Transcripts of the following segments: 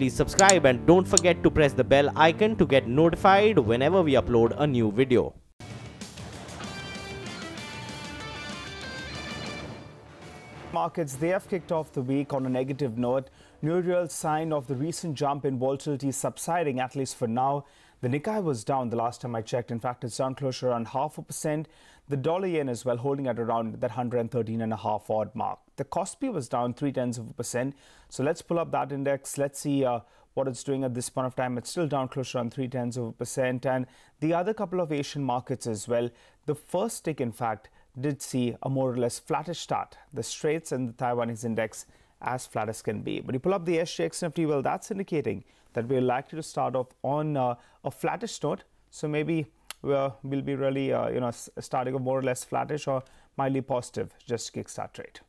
please subscribe and don't forget to press the bell icon to get notified whenever we upload a new video. Markets, they have kicked off the week on a negative note. No real sign of the recent jump in volatility subsiding, at least for now. The Nikkei was down the last time I checked. In fact, it's down closer around 0.5%. The dollar yen as well, holding at around that 113.5 odd mark. The Kospi was down 0.3%. So let's pull up that index. Let's see what it's doing at this point of time. It's still down closer around 0.3%. And the other couple of Asian markets as well. The first tick, in fact, did see a more or less flattish start. The Straits and the Taiwanese index as flat as can be. But you pull up the SGX Nifty, well, that's indicating that we're likely to start off on a flattish note. So maybe we'll be really, starting a more or less flattish or mildly positive just to kickstart trade.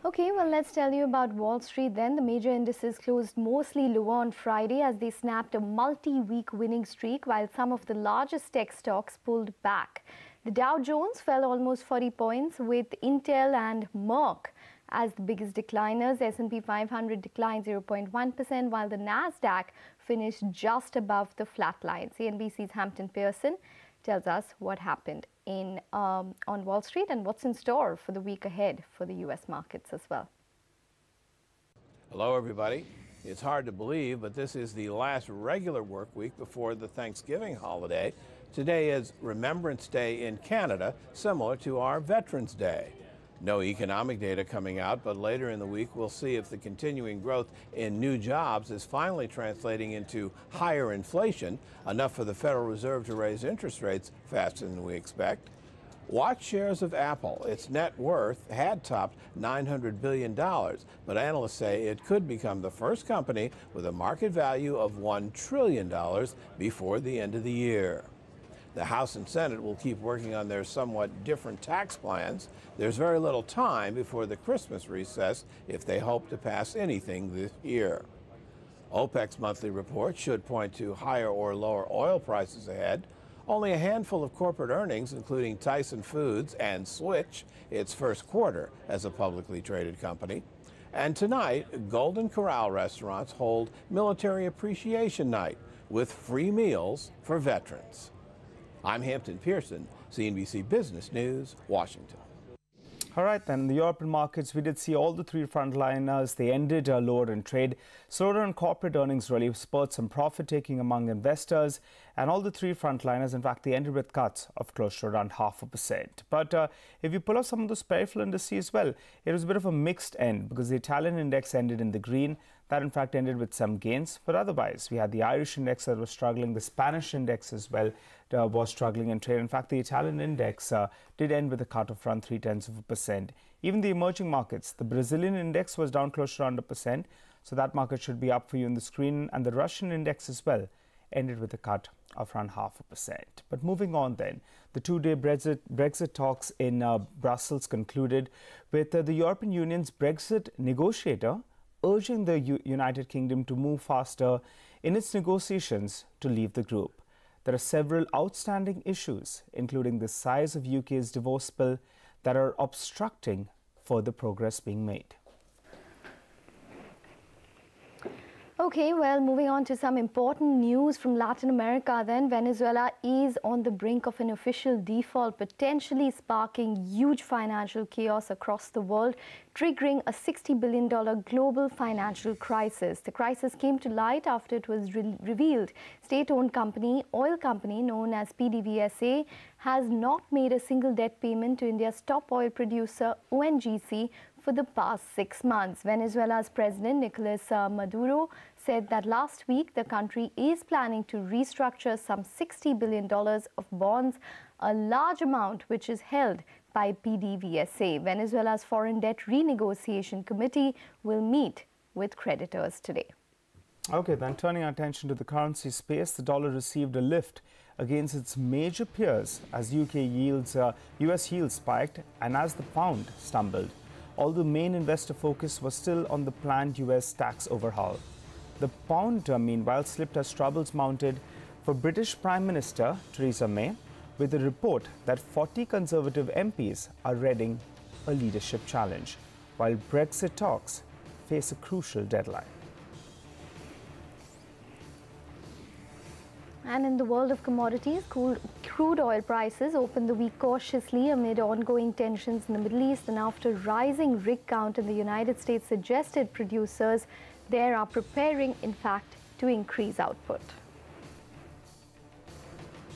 Okay, well, let's tell you about Wall Street then. The major indices closed mostly lower on Friday as they snapped a multi-week winning streak, while some of the largest tech stocks pulled back. The Dow Jones fell almost 40 points, with Intel and Merck as the biggest decliners. S&P 500 declined 0.1%, while the Nasdaq finished just above the flat line. CNBC's Hampton Pearson tells us what happened on Wall Street and what's in store for the week ahead for the U.S. markets as well. Hello, everybody. It's hard to believe, but this is the last regular work week before the Thanksgiving holiday. Today is Remembrance Day in Canada, similar to our Veterans Day. No economic data coming out, but later in the week we'll see if the continuing growth in new jobs is finally translating into higher inflation, enough for the Federal Reserve to raise interest rates faster than we expect. Watch shares of Apple. Its net worth had topped $900 billion, but analysts say it could become the first company with a market value of $1 trillion before the end of the year. The House and Senate will keep working on their somewhat different tax plans. There's very little time before the Christmas recess if they hope to pass anything this year. OPEC's monthly report should point to higher or lower oil prices ahead. Only a handful of corporate earnings, including Tyson Foods and Switch, its first quarter as a publicly traded company. And tonight, Golden Corral restaurants hold Military Appreciation Night with free meals for veterans. I'm Hampton Pearson, CNBC Business News, Washington. All right, then, in the European markets, we did see all the three frontliners. They ended lower in trade. Slower on corporate earnings really spurred some profit-taking among investors. And all the three frontliners, in fact, they ended with cuts of close to around 0.5%. But if you pull up some of those peripheral indices as well, it was a bit of a mixed end because the Italian index ended in the green. That, in fact, ended with some gains. But otherwise, we had the Irish index that was struggling. The Spanish index as well was struggling in trade. In fact, the Italian index did end with a cut of around 0.3%. Even the emerging markets, the Brazilian index was down close to around 1%. So that market should be up for you on the screen. And the Russian index as well ended with a cut of around 0.5%. But moving on then, the two-day Brexit talks in Brussels concluded with the European Union's Brexit negotiator urging the United Kingdom to move faster in its negotiations to leave the group. There are several outstanding issues, including the size of UK's divorce bill, that are obstructing further progress being made. Okay, well, moving on to some important news from Latin America then. Venezuela is on the brink of an official default, potentially sparking huge financial chaos across the world, triggering a $60 billion global financial crisis. The crisis came to light after it was revealed state-owned oil company known as PDVSA has not made a single debt payment to India's top oil producer, ONGC, for the past 6 months. Venezuela's President Nicolas Maduro said that last week the country is planning to restructure some $60 billion of bonds, a large amount which is held by PDVSA. Venezuela's Foreign Debt Renegotiation Committee will meet with creditors today. Okay, then turning our attention to the currency space, the dollar received a lift against its major peers as US yields spiked and as the pound stumbled. Although main investor focus was still on the planned US tax overhaul. The pound, meanwhile, slipped as troubles mounted for British Prime Minister Theresa May, with a report that 40 Conservative MPs are readying a leadership challenge, while Brexit talks face a crucial deadline. And in the world of commodities, crude oil prices opened the week cautiously amid ongoing tensions in the Middle East and after rising rig count in the United States suggested producers there are preparing, in fact, to increase output.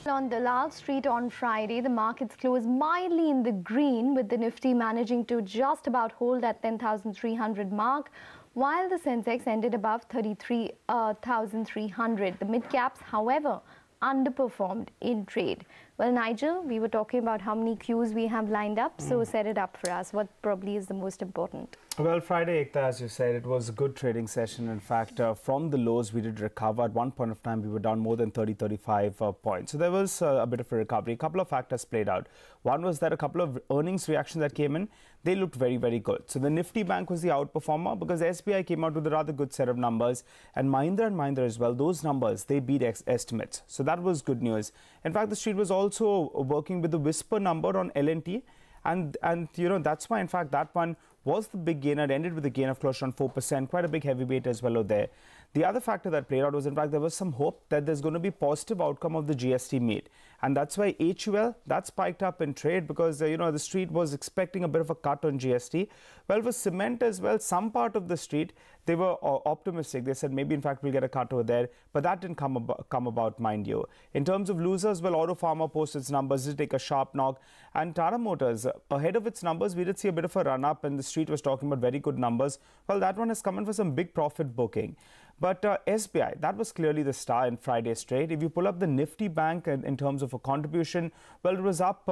On Dalal Street on Friday, the markets closed mildly in the green, with the Nifty managing to just about hold at 10,300 mark, while the Sensex ended above 33,300. The mid-caps, however, underperformed in trade. Well, Nigel, we were talking about how many Qs we have lined up, so set it up for us. What probably is the most important? Well, Friday, Ekta, as you said, it was a good trading session. In fact, from the lows, we did recover. At one point of time, we were down more than 35 points. So there was a bit of a recovery. A couple of factors played out. One was that a couple of earnings reactions that came in, they looked very, very good. So the Nifty Bank was the outperformer because SBI came out with a rather good set of numbers. And Mahindra as well, those numbers, they beat estimates. So that was good news. In fact, the street was also working with the whisper number on L&T. And you know, that's why, in fact, that one was the big gainer. It ended with a gain of close to on 4%, quite a big heavyweight as well over there. The other factor that played out was, in fact, there was some hope that there's going to be positive outcome of the GST meet. And that's why HUL, that spiked up in trade because, you know, the street was expecting a bit of a cut on GST. Well, with cement as well, some part of the street, they were optimistic. They said maybe, in fact, we'll get a cut over there. But that didn't come about, mind you. In terms of losers, well, Auto Pharma posted its numbers, did take a sharp knock. And Tata Motors, ahead of its numbers, we did see a bit of a run-up and the street was talking about very good numbers. Well, that one has come in for some big profit booking. But SBI, that was clearly the star in Friday's trade. If you pull up the Nifty Bank in terms of a contribution, well, it was up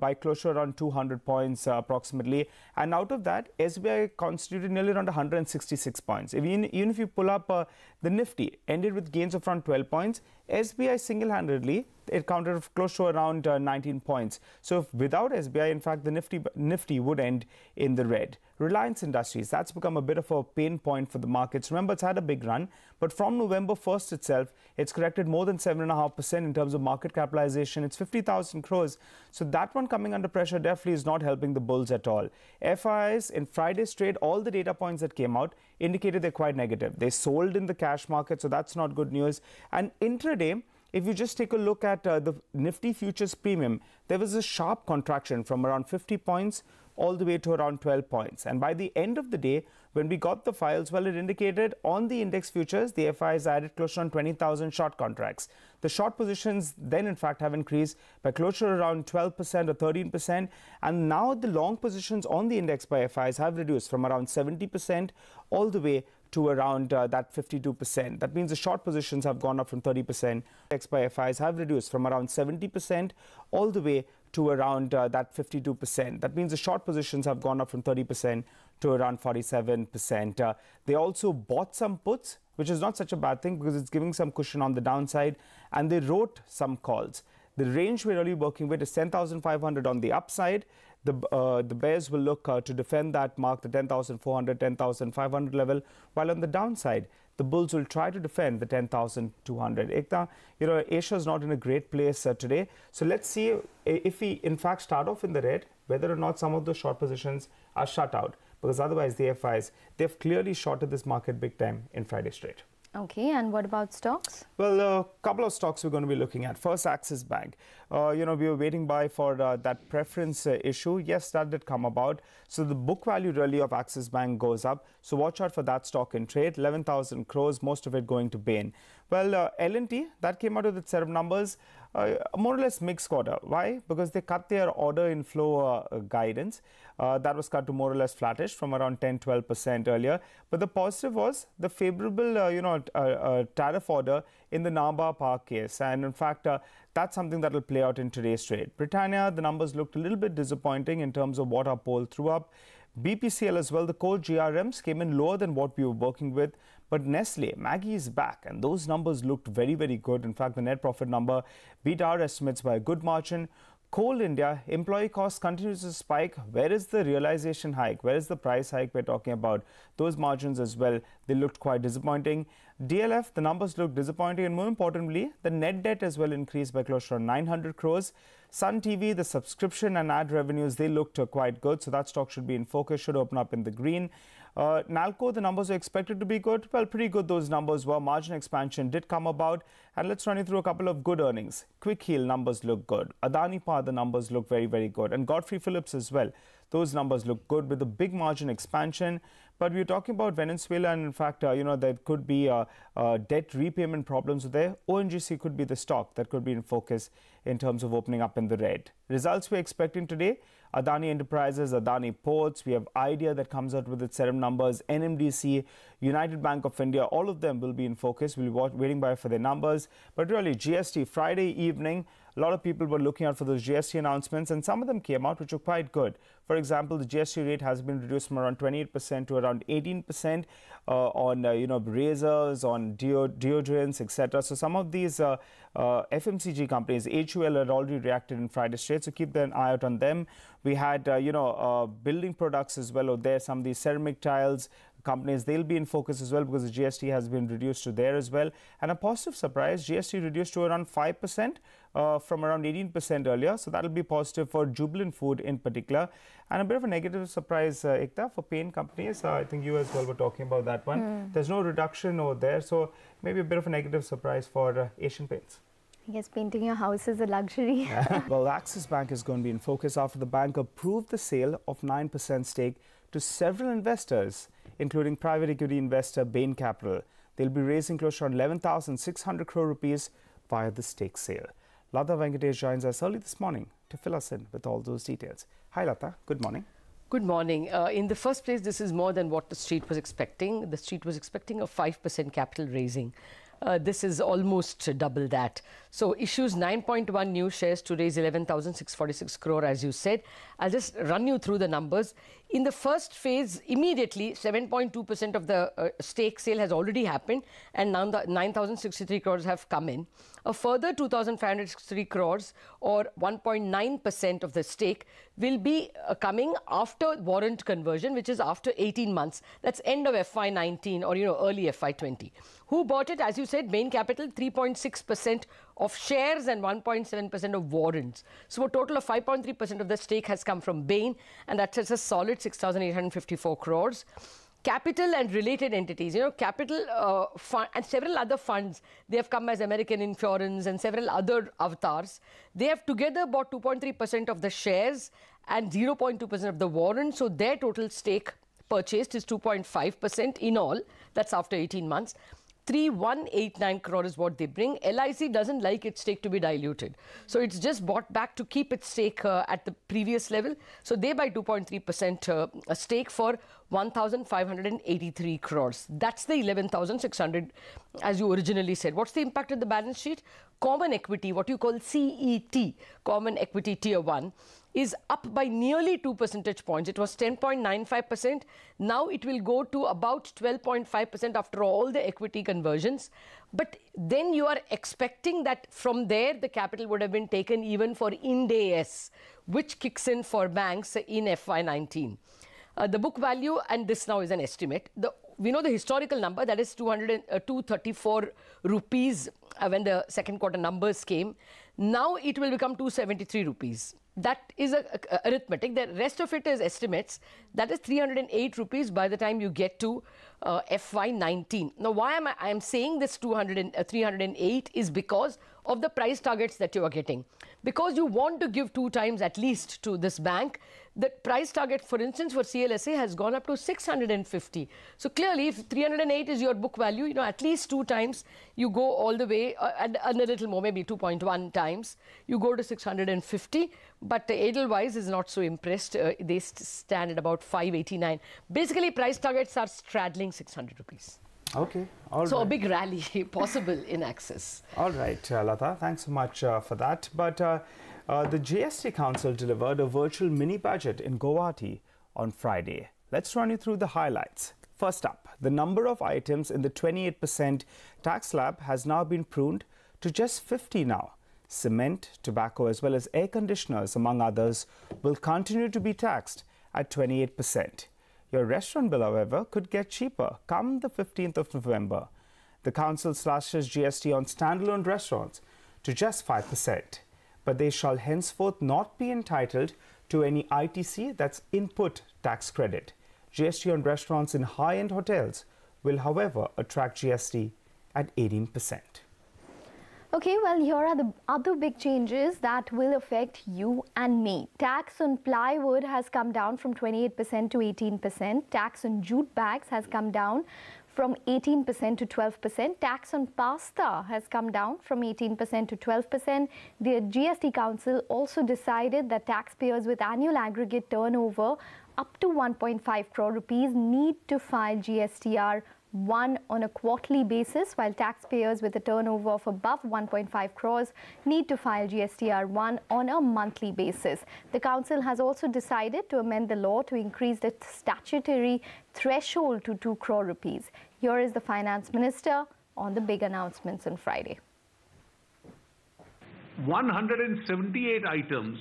by close to around 200 points approximately. And out of that, SBI constituted nearly around 166 points. Even if you pull up the Nifty, ended with gains of around 12 points, SBI single-handedly, it counted close to around 19 points. So without SBI, in fact, the Nifty would end in the red. Reliance Industries, that's become a bit of a pain point for the markets. Remember, it's had a big run, but from November 1st itself, it's corrected more than 7.5% in terms of market capitalization. It's 50,000 crores. So that one coming under pressure definitely is not helping the bulls at all. FIIs in Friday's trade, all the data points that came out indicated they're quite negative. They sold in the cash market, so that's not good news. And intraday, if you just take a look at the Nifty futures premium, there was a sharp contraction from around 50 points all the way to around 12 points. And by the end of the day, when we got the files, well, it indicated on the index futures, the FIs added close to around 20,000 short contracts. The short positions then, in fact, have increased by close to around 12% or 13%. And now the long positions on the index by FIs have reduced from around 70% all the way to around that 52%. That means the short positions have gone up from 30%. Index by FIs have reduced from around 70% all the way to around that 52%. That means the short positions have gone up from 30% to around 47%. They also bought some puts, which is not such a bad thing because it's giving some cushion on the downside, and they wrote some calls. The range we're really working with is 10,500 on the upside. The bears will look to defend that mark, the 10,400, 10,500 level, while on the downside, the bulls will try to defend the 10,200. Ekta, you know, Asia is not in a great place today. So let's see if we, in fact, start off in the red, whether or not some of those short positions are shut out. Because otherwise, the FIs, they've clearly shorted this market big time in Friday's trade. Okay, and what about stocks? Well, a couple of stocks we're going to be looking at. First, Axis Bank. You know, we were waiting for that preference issue. Yes, that did come about. So the book value really of Axis Bank goes up. So watch out for that stock in trade. 11,000 crores, most of it going to Bain. Well, L&T, that came out with its set of numbers. More or less mixed quarter. Why? Because they cut their order inflow guidance. That was cut to more or less flattish from around 10-12% earlier. But the positive was the favorable, tariff order in the Nabha Park case. And in fact, that's something that will play out in today's trade. Britannia, the numbers looked a little bit disappointing in terms of what our poll threw up. BPCL as well, the core GRMs came in lower than what we were working with. But Nestle, Maggi is back, and those numbers looked very, very good. In fact, the net profit number beat our estimates by a good margin. Coal India, employee costs continues to spike. Where is the realization hike? Where is the price hike we're talking about? Those margins as well, they looked quite disappointing. DLF, the numbers looked disappointing, and more importantly, the net debt as well increased by close to 900 crores. Sun TV, the subscription and ad revenues, they looked quite good, so that stock should be in focus, should open up in the green. Nalco, the numbers are expected to be good. Well, pretty good those numbers were. Margin expansion did come about. And let's run you through a couple of good earnings. Quick Heal numbers look good. Adani Power, the numbers look very, very good. And Godfrey Phillips as well. Those numbers look good with a big margin expansion. But we're talking about Venezuela, and in fact, there could be debt repayment problems there. ONGC could be the stock that could be in focus in terms of opening up in the red. Results we're expecting today: Adani Enterprises, Adani Ports. We have Idea that comes out with its set of numbers. NMDC, United Bank of India. All of them will be in focus. We'll be waiting by for their numbers. But really, GST Friday evening. A lot of people were looking out for those GST announcements, and some of them came out which were quite good. For example, the GST rate has been reduced from around 28% to around 18% on razors, on deodorants, etc. So some of these FMCG companies, HUL, had already reacted in Friday's trade, so keep an eye out on them. We had building products as well out there. Some of these ceramic tiles companies, they'll be in focus as well because the GST has been reduced to there as well. And a positive surprise, GST reduced to around 5% from around 18% earlier. So that'll be positive for Jubilant Food in particular. And a bit of a negative surprise, Ekta, for paint companies. I think you as well were talking about that one. There's no reduction over there. So maybe a bit of a negative surprise for Asian Paints. I guess painting your house is a luxury. Well, Axis Bank is going to be in focus after the bank approved the sale of 9% stake to several investors, including private equity investor Bain Capital. They'll be raising close to 11,600 crore rupees via the stake sale. Lata Venkatesh joins us early this morning to fill us in with all those details. Hi Lata, good morning. Good morning. In the first place, this is more than what the street was expecting. The street was expecting a 5% capital raising. This is almost double that. So issues 9.1 new shares to raise 11,646 crore, as you said. I'll just run you through the numbers. In the first phase, immediately 7.2% of the stake sale has already happened, and now the 9,063 crores have come in. A further 2,563 crores, or 1.9% of the stake, will be coming after warrant conversion, which is after 18 months. That's end of FY19 or early FY20. Who bought it? As you said, Bain Capital, 3.6% of shares and 1.7% of warrants. So a total of 5.3% of the stake has come from Bain, and that's a solid 6,854 crores. Capital and related entities, Capital fund and several other funds, they have come as American Insurance and several other avatars. They have together bought 2.3% of the shares and 0.2% of the warrants. So their total stake purchased is 2.5% in all. That's after 18 months. 3,189 crore is what they bring. LIC doesn't like its stake to be diluted. So it's just bought back to keep its stake at the previous level. So they buy 2.3% a stake for 1,583 crores. That's the 11,600 as you originally said. What's the impact of the balance sheet? Common equity, what you call CET, Common Equity Tier 1, is up by nearly 2 percentage points. It was 10.95%. Now it will go to about 12.5% after all the equity conversions. But then you are expecting that from there, the capital would have been taken even for Ind AS, which kicks in for banks in FY19. The book value, and this now is an estimate, we know the historical number, that is 234 rupees when the second quarter numbers came. Now it will become 273 rupees. That is arithmetic. The rest of it is estimates. That is 308 rupees by the time you get to FY19. Now, why am I am saying this 308 is because of the price targets that you are getting. Because you want to give 2 times at least to this bank, the price target, for instance, for CLSA has gone up to 650. So clearly, if 308 is your book value, at least 2 times you go all the way, and a little more, maybe 2.1 times, you go to 650. But Edelweiss is not so impressed. They stand at about 589. Basically, price targets are straddling 600 rupees. Okay, all right. So a big rally possible in Axis. All right, Lata, thanks so much for that. But the GST Council delivered a virtual mini budget in Guwahati on Friday. Let's run you through the highlights. First up, the number of items in the 28% tax slab has now been pruned to just 50 now. Cement, tobacco, as well as air conditioners, among others, will continue to be taxed at 28%. Your restaurant bill, however, could get cheaper come the 15th of November. The council slashes GST on standalone restaurants to just 5%, but they shall henceforth not be entitled to any ITC, that's input tax credit. GST on restaurants in high-end hotels will, however, attract GST at 18%. Okay, well, here are the other big changes that will affect you and me. Tax on plywood has come down from 28% to 18%. Tax on jute bags has come down from 18% to 12%. Tax on pasta has come down from 18% to 12%. The GST Council also decided that taxpayers with annual aggregate turnover up to 1.5 crore rupees need to file GSTR 1 on a quarterly basis, while taxpayers with a turnover of above 1.5 crores need to file GSTR 1 on a monthly basis. The council has also decided to amend the law to increase the statutory threshold to 2 crore rupees. Here is the finance minister on the big announcements on Friday. 178 items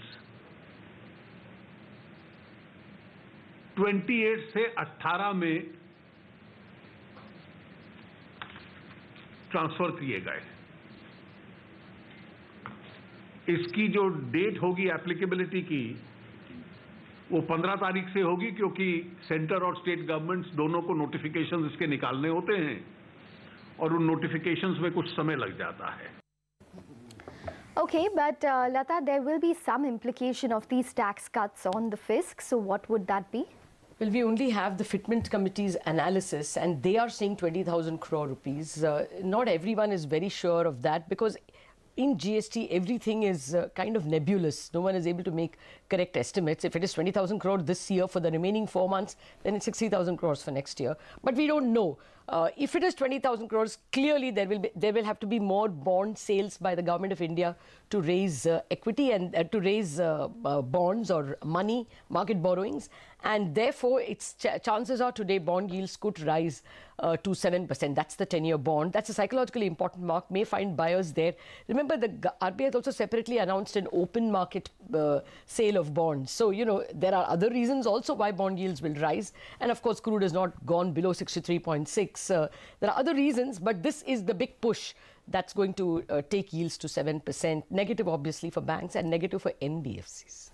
28 से 18 में transfer किए गए। इसकी जो date होगी applicability की वो 15 तारीख से होगी, क्योंकि सेंटर और स्टेट गवर्नमेंट्स दोनों को नोटिफिकेशंस इसके निकालने होते हैं और उन नोटिफिकेशंस में कुछ समय लग जाता है। Okay, but Lata, there will be some implication of these tax cuts on the fisc. So what would that be? Well, we only have the Fitment Committee's analysis, and they are saying 20,000 crore rupees. Not everyone is very sure of that, because in GST, everything is kind of nebulous. No one is able to make correct estimates. If it is 20,000 crore this year for the remaining 4 months, then it's 60,000 crores for next year. But we don't know. If it is 20,000 crores, clearly there will have to be more bond sales by the government of India to raise equity and to raise bonds or money, market borrowings. And therefore, chances are today bond yields could rise to 7%. That's the 10-year bond. That's a psychologically important mark, may find buyers there. Remember, the RBI has also separately announced an open market sale of bonds. So, you know, there are other reasons also why bond yields will rise. And of course, crude has not gone below 63.6. There are other reasons, but this is the big push that's going to take yields to 7%. Negative, obviously, for banks and negative for NBFCs.